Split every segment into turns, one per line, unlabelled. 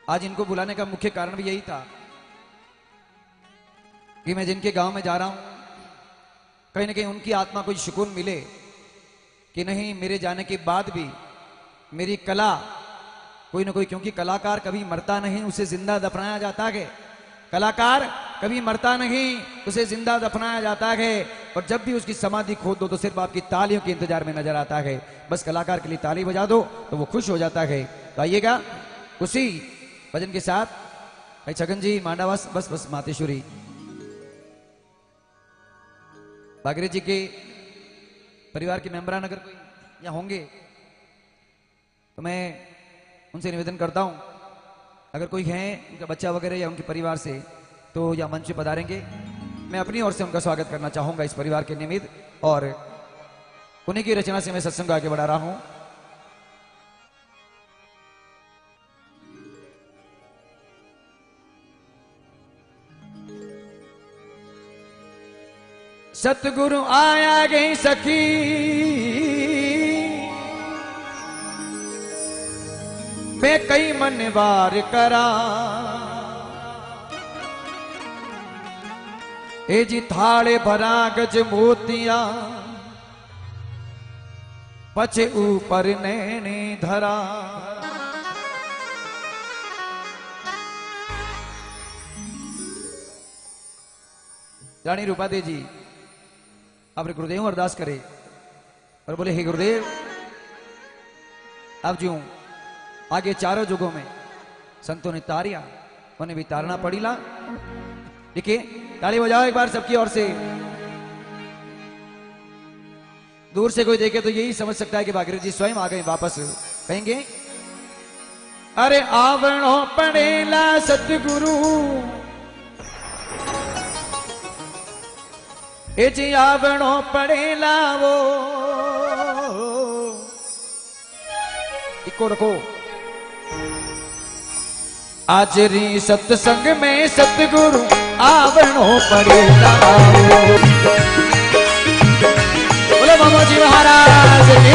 आज इनको बुलाने का मुख्य कारण भी यही था कि मैं जिनके गांव में जा रहा हूं कहीं ना कहीं उनकी आत्मा को सुकून मिले कि नहीं, मेरे जाने के बाद भी मेरी कला कोई ना कोई, क्योंकि कलाकार कभी मरता नहीं, उसे जिंदा दफनाया जाता है। कलाकार कभी मरता नहीं, उसे जिंदा दफनाया जाता है। और जब भी उसकी समाधि खोद दो तो सिर्फ आपकी तालियों के इंतजार में नजर आता है। बस कलाकार के लिए ताली बजा दो तो वो खुश हो जाता है। तो आइएगा उसी भजन के साथ भाई छगन जी मांडावास, बस बस मातेश्वरी बागरे जी के परिवार के मेंबरान अगर कोई यहाँ होंगे तो मैं उनसे निवेदन करता हूं, अगर कोई है उनका बच्चा वगैरह या उनके परिवार से तो या मंच पे पधारेंगे। मैं अपनी ओर से उनका स्वागत करना चाहूंगा इस परिवार के निमित्त, और उन्हीं की रचना से मैं सत्संग आगे बढ़ा रहा हूं। सतगुरु आया गई सखी मैं कई मन बार करा, ए जी थाड़े भरा गज मोतिया पचे ऊपर नैने धरा। रानी रूपा दे जी अपने गुरुदेव अरदास करे और बोले, हे गुरुदेव अब जो आगे चारों जुगों में संतों ने तारिया, उन्हें भी तारना पड़ी ला। देखिए ताली बजाओ एक बार सबकी ओर से। दूर से कोई देखे तो यही समझ सकता है कि भागीरथ जी स्वयं आ गए वापस। कहेंगे, अरे आवणो पड़ेला सतगुरु, ए जी आवणो पड़ेला वो। इको रखो। आज री सत्संग में सतगुरु आवणो पड़ेला वो। बोलो मामा जी महाराज की।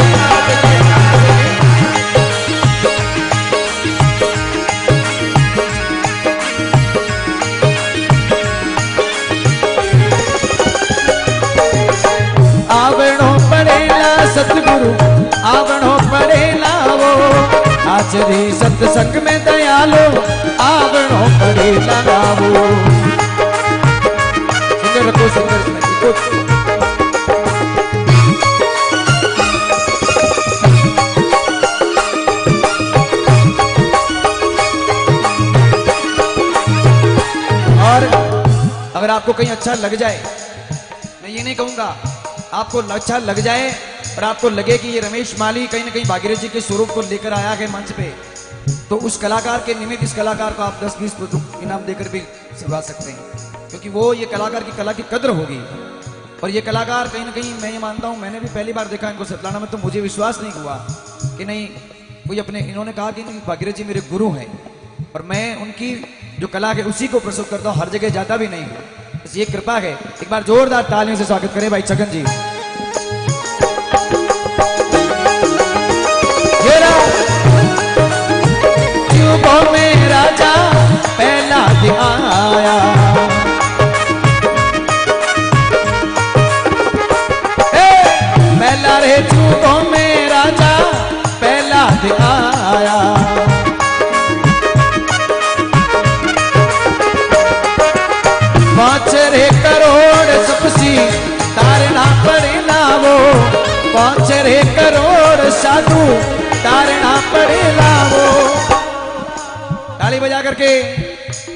आवणो पड़ेला सतगुरु आवणो पड़ेला वो। आज री सत्संग में दयालो आवणो पड़ेला वो। सुंदर रखो, सुंदर और अगर आपको कहीं अच्छा लग जाए, मैं ये नहीं कहूंगा, आपको अच्छा लग जाए और आपको लगे कि ये रमेश माली कहीं ना कहीं भागीरथ जी के स्वरूप को लेकर आया है मंच पे, तो उस कलाकार के निमित्त इस कलाकार को आप 10-20 इनाम देकर भी सिखा सकते हैं, क्योंकि वो ये कलाकार की कला की कद्र होगी। और ये कलाकार कहीं ना कहीं मैं ये मानता हूँ, मैंने भी पहली बार देखा इनको सतलाना में, तो मुझे विश्वास नहीं हुआ कि नहीं कोई अपने, इन्होंने कहा कि नहीं भागीरथ जी मेरे गुरु हैं और मैं उनकी जो कला है उसी को प्रस्तुत करता हूँ, हर जगह जाता भी नहीं हूँ। बस ये कृपा है। एक बार जोरदार तालियों से स्वागत करें भाई छगन जी। चुपो में राजा पहला दिन आया, पहला रे चुपो में राजा पहला दिन आया। 5 करोड़ सपसी तारना पड़ेला वो। 5 करोड़ साधु तारना पड़ेला वो। ताली बजा करके।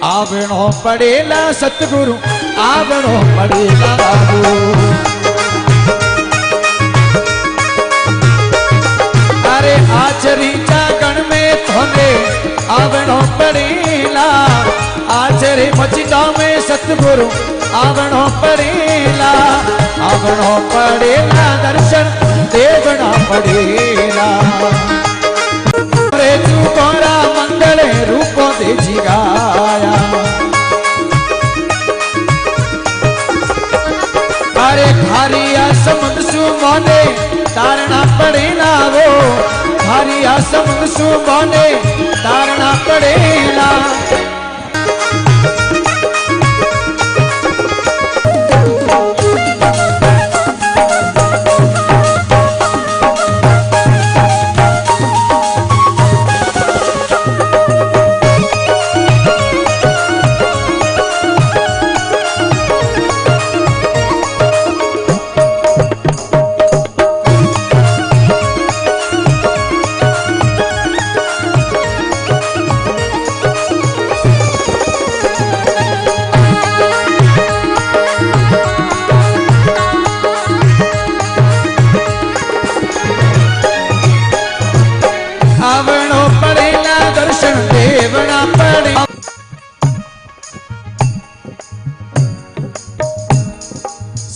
आवणो पड़ेला सतगुरु आवणो पड़ेला वो। अरे आचरी जागण में थोड़े आवणो पड़ेला। आचरे मचिका में सतगुरु आवणो पड़ेला। आवणो पड़ेला दर्शन देवना पड़ेला। रे चुकोरा मंगल रूपो दे जिगाया। अरे खारिया समुद्र सुमोने तारना पड़ेला वो। खारिया समुद्र सु बोले तारना पड़ेला।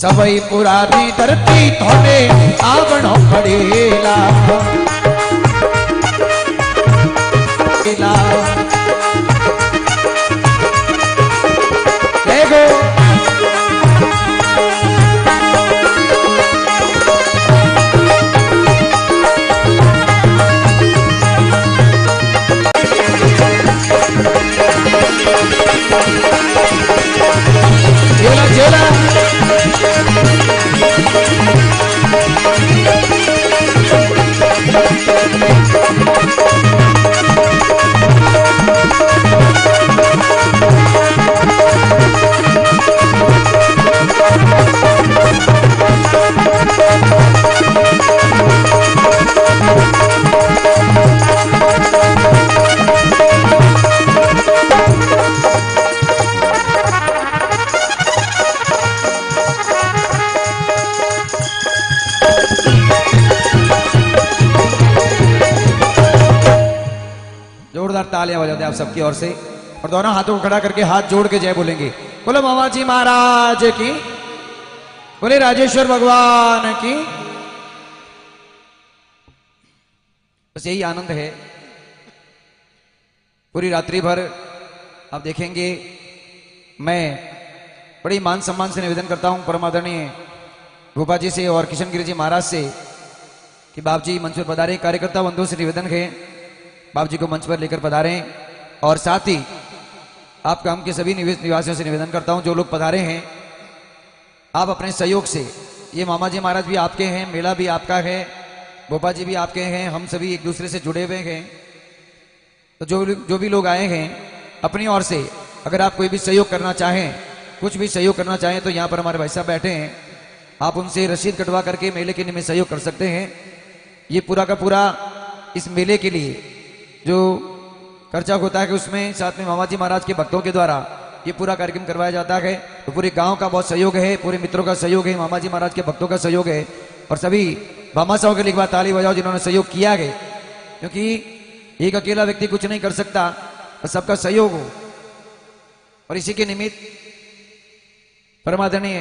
सबई पुरानी धरती थोड़े आवणो पड़ेला। देखो जेला जेला तालियां बजाते आप सबकी ओर से और दोनों हाथों को खड़ा करके हाथ जोड़ के जय बोलेंगे। बोलो मामा जी महाराज की, बोले राजेश्वर भगवान की। बस यही आनंद है। पूरी रात्रि भर आप देखेंगे मैं बड़ी मान सम्मान से निवेदन करता हूं परम आदरणीय गोपा जी से और किशन गिरी जी महाराज से कि बाप जी मंच पर पधारे। कार्यकर्ता बंधुओं से निवेदन है बाप जी को मंच पर लेकर पधारे। और साथ ही आप काम के सभी निवासियों से निवेदन करता हूं जो लोग पधारे हैं आप अपने सहयोग से, ये मामा जी महाराज भी आपके हैं, मेला भी आपका है, गोपा जी भी आपके हैं, हम सभी एक दूसरे से जुड़े हुए हैं। तो जो भी लोग आए हैं अपनी ओर से अगर आप कोई भी सहयोग करना चाहें, कुछ भी सहयोग करना चाहें तो यहाँ पर हमारे भाई साहब बैठे हैं, आप उनसे रसीद कटवा करके मेले के निमित्त सहयोग कर सकते हैं। ये पूरा का पूरा इस मेले के लिए जो खर्चा होता है कि उसमें साथ में मामा जी महाराज के भक्तों के द्वारा ये पूरा कार्यक्रम करवाया जाता है। तो पूरे गांव का बहुत सहयोग है, पूरे मित्रों का सहयोग है, मामा जी महाराज के भक्तों का सहयोग है और सभी भामाशाहों के लिए एक बार ताली बजाओ जिन्होंने सहयोग किया है, क्योंकि एक अकेला व्यक्ति कुछ नहीं कर सकता, तो सबका सहयोग हो। और इसी के निमित्त परमादरणीय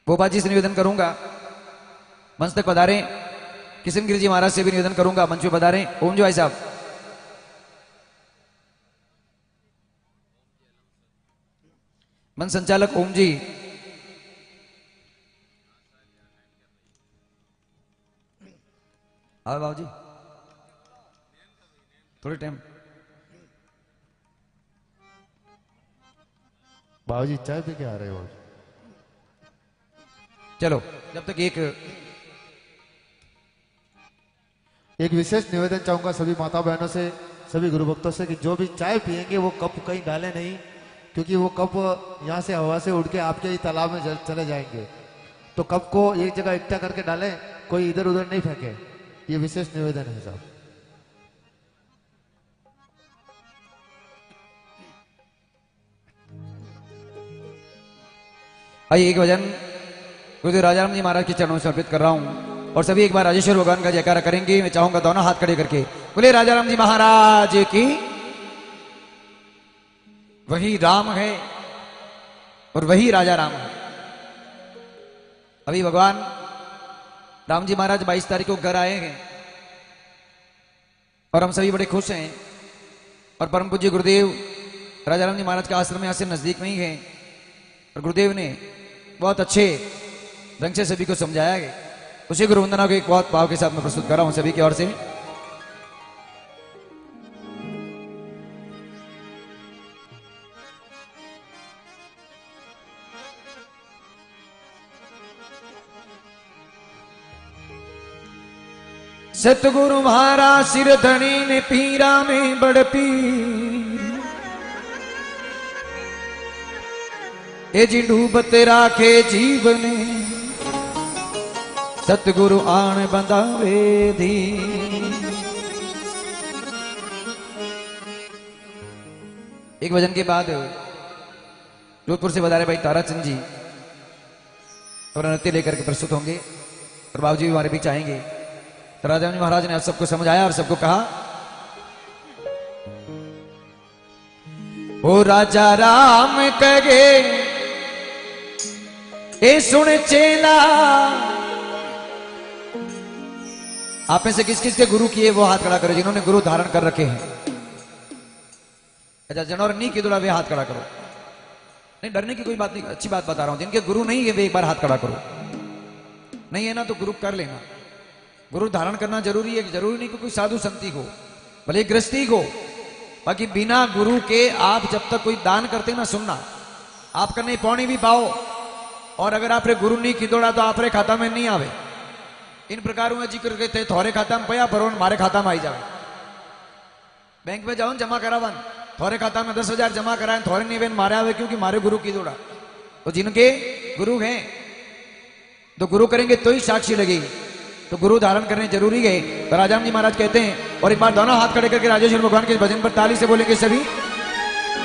गोपा जी से निवेदन करूंगा मंच तक पधारे। किशन गिरी जी महाराज से भी निवेदन करूंगा मंच पे पधारे। ओम जी भाई साहब। मंच संचालक ओम जी। आओ बाबू जी थोड़ी टाइम।
बाबू जी चाय पी के आ रहे हो?
चलो जब तक
एक विशेष निवेदन चाहूंगा सभी माता बहनों से, सभी गुरु भक्तों से कि जो भी चाय पिएंगे वो कप कहीं डालें नहीं, क्योंकि वो कप यहाँ से हवा से उड़ के आपके ही तालाब में चले जाएंगे। तो कप को एक जगह इकट्ठा करके डालें, कोई इधर उधर नहीं फेंके। ये विशेष निवेदन है साहब।
आइए एक भजन गुरुदेव राजाराम जी महाराज के चरणों में समर्पित कर रहा हूं और सभी एक बार राजेश्वर भगवान का जयकारा करेंगे। मैं चाहूंगा दोनों हाथ खड़े करके बोले राजाराम जी महाराज की। वही राम है और वही राजा राम है। अभी भगवान राम जी महाराज 22 तारीख को घर आए हैं और हम सभी बड़े खुश हैं। और परम पूज्य गुरुदेव राजाराम जी महाराज का आश्रम यहाँ से नजदीक में ही है और गुरुदेव ने बहुत अच्छे ढंग से सभी को समझाया है। उसी गुरु वंदना को एक बहुत भाव के साथ में प्रस्तुत कर रहा हूं सभी की ओर से। सतगुरु म्हारा सिर धनी ने पीरा में बड़ पीर ए जी डूबत राखे जीवने सतगुरु आन बंधावे धी। एक भजन के बाद जोधपुर से बता रहे भाई ताराचंद जी और नृत्य लेकर के प्रस्तुत होंगे और बाबू जी भी हमारे बीच आएंगे। तो राजा जी महाराज ने आप सबको समझाया और सबको कहा ओ राजा राम कहे ए सुन चेला। आप में से किस किस के गुरु किए वो हाथ खड़ा करो जिन्होंने गुरु धारण कर रखे हैं। अच्छा जनौर नहीं की थोड़ा वे हाथ खड़ा करो। नहीं डरने की कोई बात नहीं, अच्छी बात बता रहा हूं। जिनके गुरु नहीं है वे एक बार हाथ खड़ा करो। नहीं है ना तो गुरु कर लेना। गुरु धारण करना जरूरी है। जरूरी नहीं कि कोई साधु संती हो भले गृहस्थी हो। बाकी बिना गुरु के आप जब तक कोई दान करते ना सुनना आप करने पौनी भी पाओ और अगर आप गुरु नहीं खिदोड़ा तो आप खाता में नहीं आवे। इन प्रकार में जिक्र कहते थोड़े खाता में पया भरो हमारे खाता में आई जाए। बैंक में जाओ जमा करावन थोड़े खाता में 10,000 जमा कराए थोड़े नहीं मारे आवे क्योंकि मारे गुरु की दौड़ा। तो जिनके गुरु हैं तो गुरु करेंगे तो ही साक्षी लगेगी। तो गुरु धारण करने जरूरी है। तो राजाराम जी महाराज कहते हैं और एक बार दोनों हाथ खड़े करके राजेश्वर भगवान के भजन पर ताली से बोलेंगे सभी।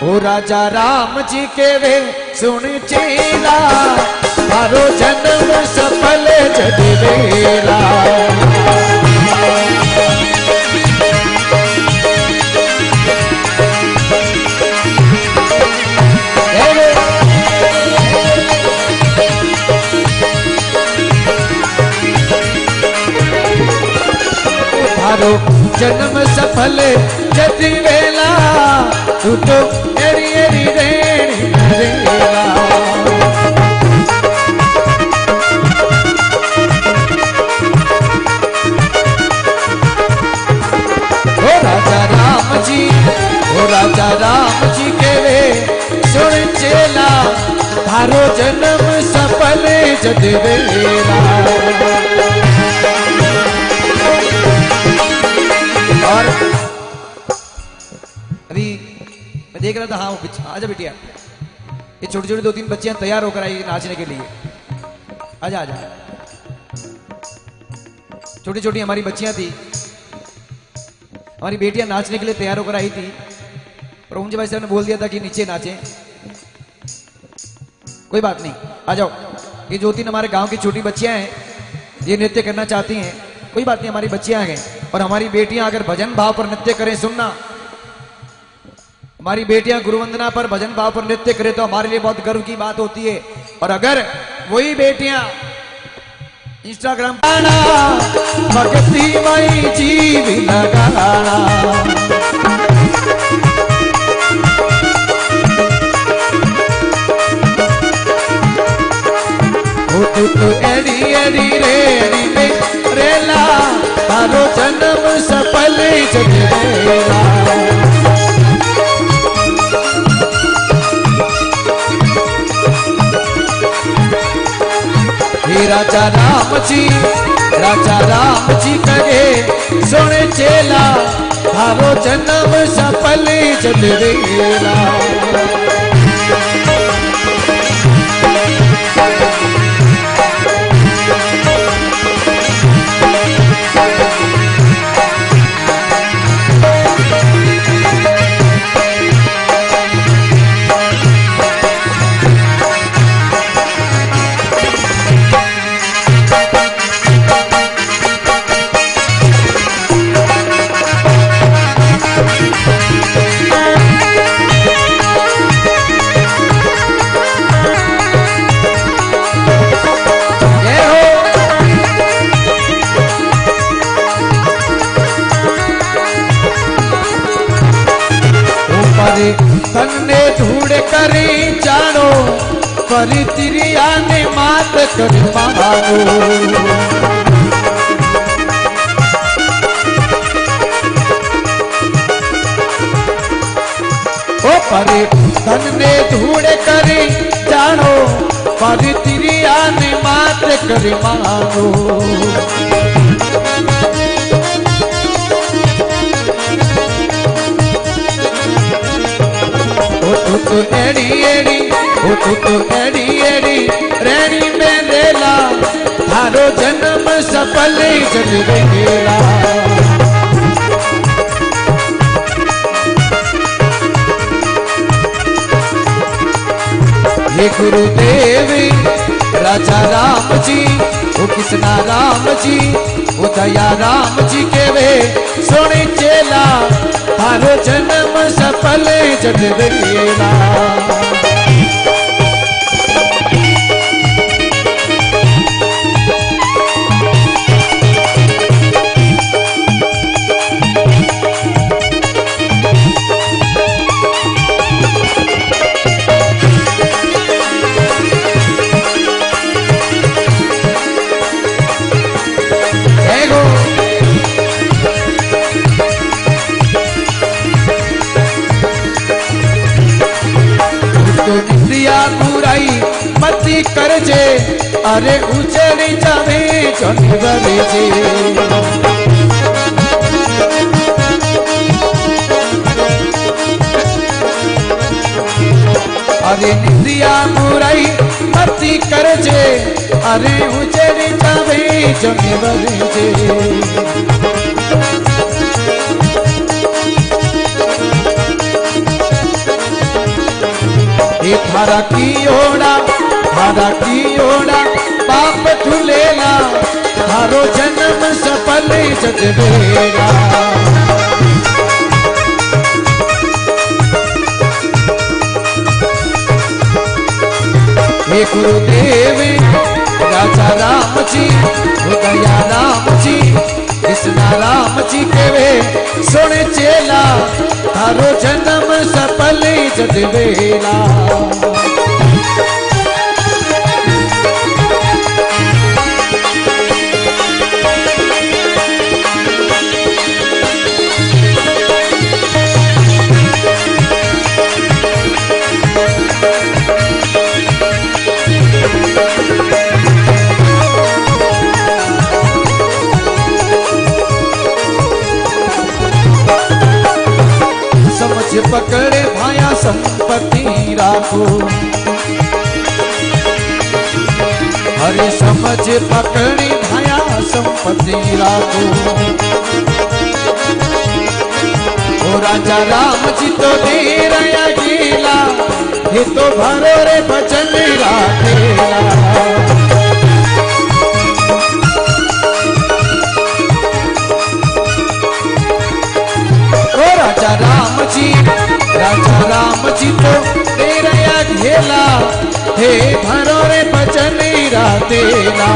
ओ राजा राम जी के वे सुन चेला मारो जन्म सफल जदि वेला। मारो जन्म सफल जदि वेला तू तो एरी एरी रेणी रेला। ओ राजा राम जी के वे सुन चेला थारो जन्म सफल जदि वेला। और अभी मैं देख रहा था हाँ आजा बिटिया ये छोटी छोटी 2-3 बच्चियां तैयार होकर आई नाचने के लिए। आजा आजा छोटी छोटी हमारी बच्चियां थी हमारी बेटियां नाचने के लिए तैयार होकर आई थी। और मुझे भाई साहब ने बोल दिया था कि नीचे नाचें। कोई बात नहीं आ जाओ। ये 2-3 हमारे गांव की छोटी बच्चियां हैं ये नृत्य करना चाहती हैं। कोई बात नहीं हमारी बच्चियां आ गई और हमारी बेटियां अगर भजन भाव पर नृत्य करें सुनना हमारी बेटियां गुरुवंदना पर भजन भाव पर नृत्य करें तो हमारे लिए बहुत गर्व की बात होती है। और अगर वही बेटियां इंस्टाग्राम भक्ति मई जीव लगाना तो एरी एरी रेणी में रेला तारो जन्म सफल जदि वेला। राजा राम जी कहे सुन चेला थारो जन्म सफल जदि वेला। तन्ने धूड़ करी जानो परी तिरिया ने मात कर मानो। ओ परी तन्ने धूड़ करी जानो परी तिरिया ने मात कर मानो। तो एड़ी एड़ी ओ तू एड़ी एड़ी रैनी में रेला थारो जन्म सफल जग गेला। हे गुरुदेव राजा राम जी ओ कृष्णा राम जी ओ दया राम जी के वे सोने चेला थारो जन्म सफल जग गेला। मती कर जे अरे उजड़ी जावे चढ़ी बले जे। अरे निंदिया बुराई मती कर जे अरे उजड़ी जावे चढ़ी बले जे। धारा की ओड़ा पाप ठुलेला थारो जन्म सफल जग गेला। हे गुरुदेव राजा राम जी दया राम जी कृष्णा राम जी के वे सोने चेला थारो जन्म सफल जग गेला। पकड़े भाया संपत्ति राखो हरे समझ पकड़े भाया संपत्ति राखो। ओ राजा राम जी तो दे रया गेला ये तो भरो रे भजन राखेला। ओ राजा राम जी तो तेरा घेला हे भरो रे भजन रातेला।